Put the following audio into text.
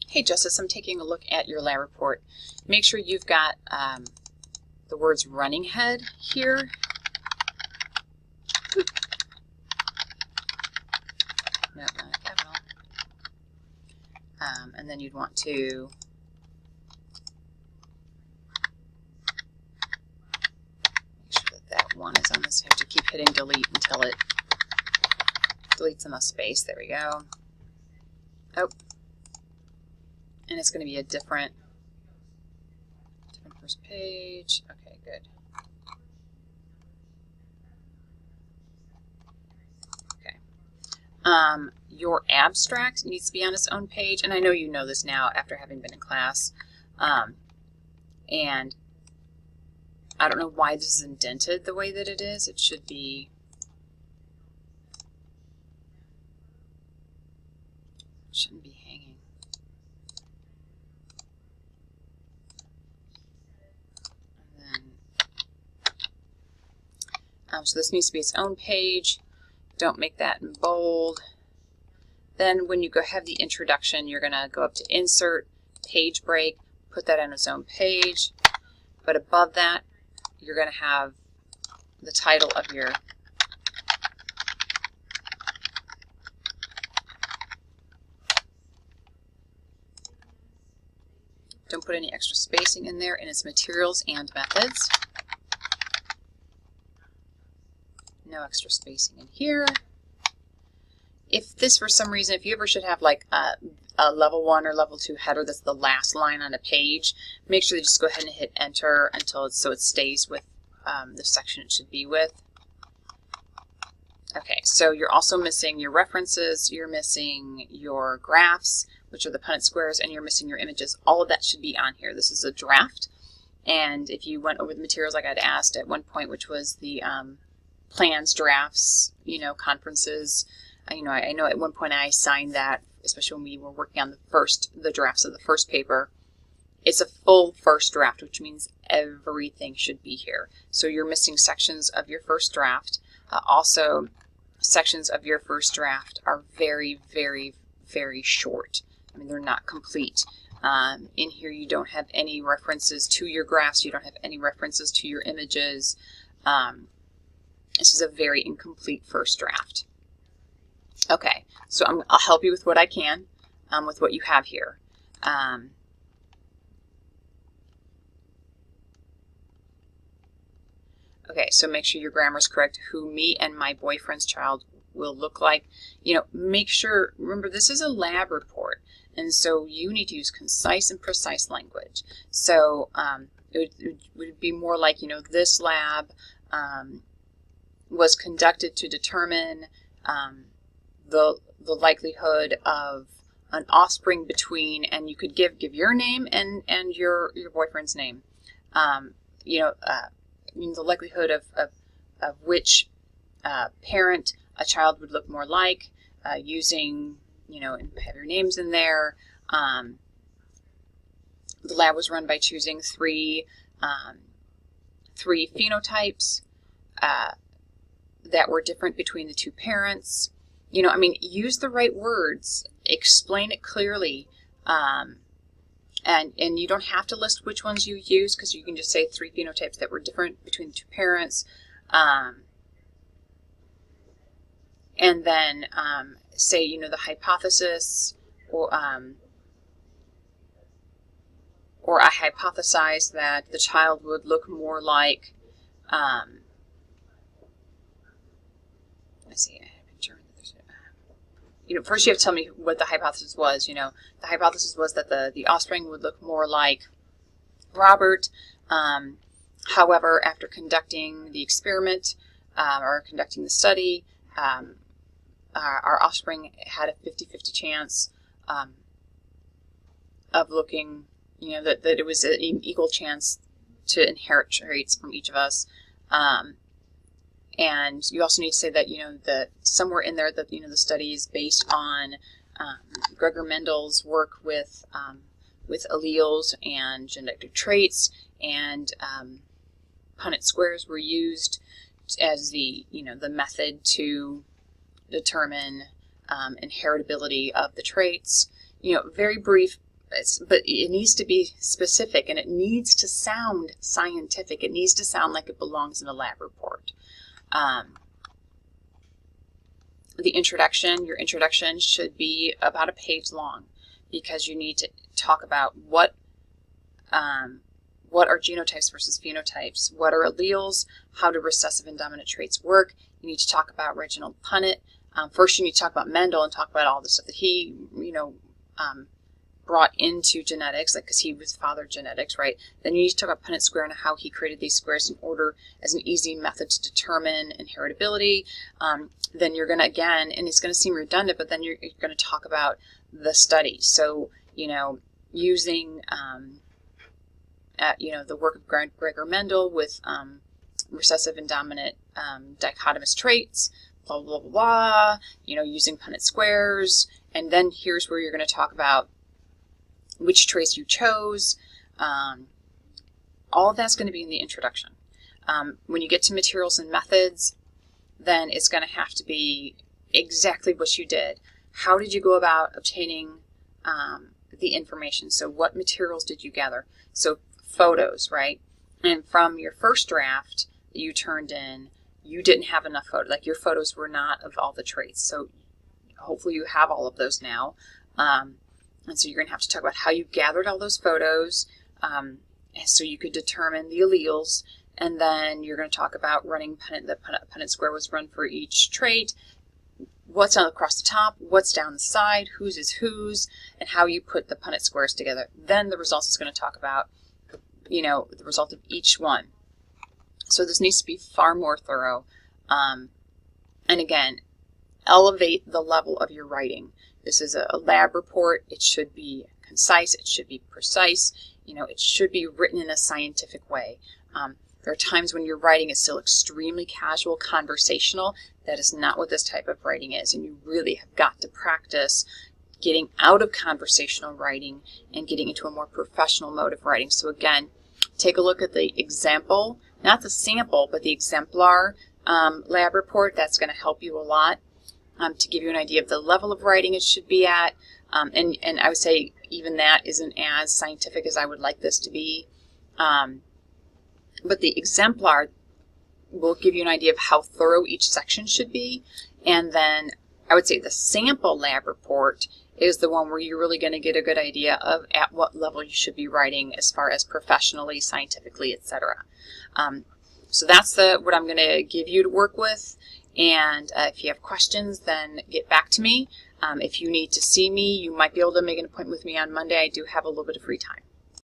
Hey Justice, I'm taking a look at your lab report. Make sure you've got the words running head here. No, not a capital. And then you'd want to make sure that that one is on this. You have to keep hitting delete until it deletes in the space. There we go. Oh. And it's going to be a different first page. Okay, good. Okay. Your abstract needs to be on its own page, and I know you know this now after having been in class. And I don't know why this is indented the way that it is. It should be. Shouldn't be hanging. So this needs to be its own page. Don't make that in bold. Then when you go have the introduction, you're going to go up to Insert, Page Break, put that on its own page. But above that, you're going to have the title of your don't put any extra spacing in there, and it's materials and methods. No extra spacing in here. If this, for some reason, if you ever should have like a level 1 or level 2 header that's the last line on a page, make sure you just go ahead and hit enter until so it stays with the section it should be with. Okay, so you're also missing your references, you're missing your graphs, which are the Punnett squares, and you're missing your images. All of that should be on here. This is a draft, and if you went over the materials like I'd asked at one point, which was the plans, drafts, conferences. I know at one point I signed that, especially when we were working on the drafts of the first paper. It's a full first draft, which means everything should be here. So you're missing sections of your first draft. Also, sections of your first draft are very, very, very short. I mean, they're not complete. In here, you don't have any references to your graphs. You don't have any references to your images. This is a very incomplete first draft. Okay, so I'll help you with what I can with what you have here. Okay, so make sure your grammar is correct. Who me and my boyfriend's child will look like. Make sure, remember, this is a lab report, and so you need to use concise and precise language. So it would be more like, this lab was conducted to determine the likelihood of an offspring between, and you could give your name and your boyfriend's name. The likelihood of which parent a child would look more like, using, and have your names in there. The lab was run by choosing three phenotypes that were different between the two parents. Use the right words, explain it clearly, and you don't have to list which ones you use, because you can just say 3 phenotypes that were different between the two parents, and then say, the hypothesis, or I hypothesized that the child would look more like, let's see, first you have to tell me what the hypothesis was. The hypothesis was that the offspring would look more like Robert. However, after conducting the experiment or conducting the study, our offspring had a 50-50 chance of looking, that it was an equal chance to inherit traits from each of us. And you also need to say that, that somewhere in there that, the study is based on Gregor Mendel's work with alleles and genetic traits, and Punnett squares were used as the method to determine inheritability of the traits. Very brief but it needs to be specific, and it needs to sound scientific. It needs to sound like it belongs in a lab report. The introduction, your introduction should be about a page long, because you need to talk about what are genotypes versus phenotypes, what are alleles, how do recessive and dominant traits work. You need to talk about Reginald Punnett. First, you need to talk about Mendel and talk about all the stuff that he, brought into genetics, like because he was father genetics, right? Then you need to talk about Punnett square and how he created these squares in order as an easy method to determine inheritability. Then you're going to, again, and it's going to seem redundant, but then you're going to talk about the study. So, using, the work of Gregor Mendel with recessive and dominant dichotomous traits, blah, blah, blah, blah, using Punnett squares. And then here's where you're going to talk about which traits you chose. All of that's going to be in the introduction. When you get to materials and methods, then it's going to have to be exactly what you did. How did you go about obtaining the information? So what materials did you gather? So photos, right? And from your first draft that you turned in, you didn't have enough photos. Like, your photos were not of all the traits. So hopefully you have all of those now. And so you're going to have to talk about how you gathered all those photos so you could determine the alleles. And then you're going to talk about running the Punnett square was run for each trait, what's across the top, what's down the side, whose is whose, and how you put the Punnett squares together. Then the results is going to talk about, the result of each one. So this needs to be far more thorough. And again, elevate the level of your writing. This is a lab report. It should be concise. It should be precise. It should be written in a scientific way. There are times when your writing is still extremely casual, conversational. That is not what this type of writing is, and you really have got to practice getting out of conversational writing and getting into a more professional mode of writing. So again, take a look at the example, not the sample, but the exemplar lab report. That's going to help you a lot. To give you an idea of the level of writing it should be at. And I would say even that isn't as scientific as I would like this to be. But the exemplar will give you an idea of how thorough each section should be. And then I would say the sample lab report is the one where you're really going to get a good idea of at what level you should be writing as far as professionally, scientifically, etc. So that's what I'm going to give you to work with. And if you have questions, then get back to me. If you need to see me, you might be able to make an appointment with me on Monday. I do have a little bit of free time.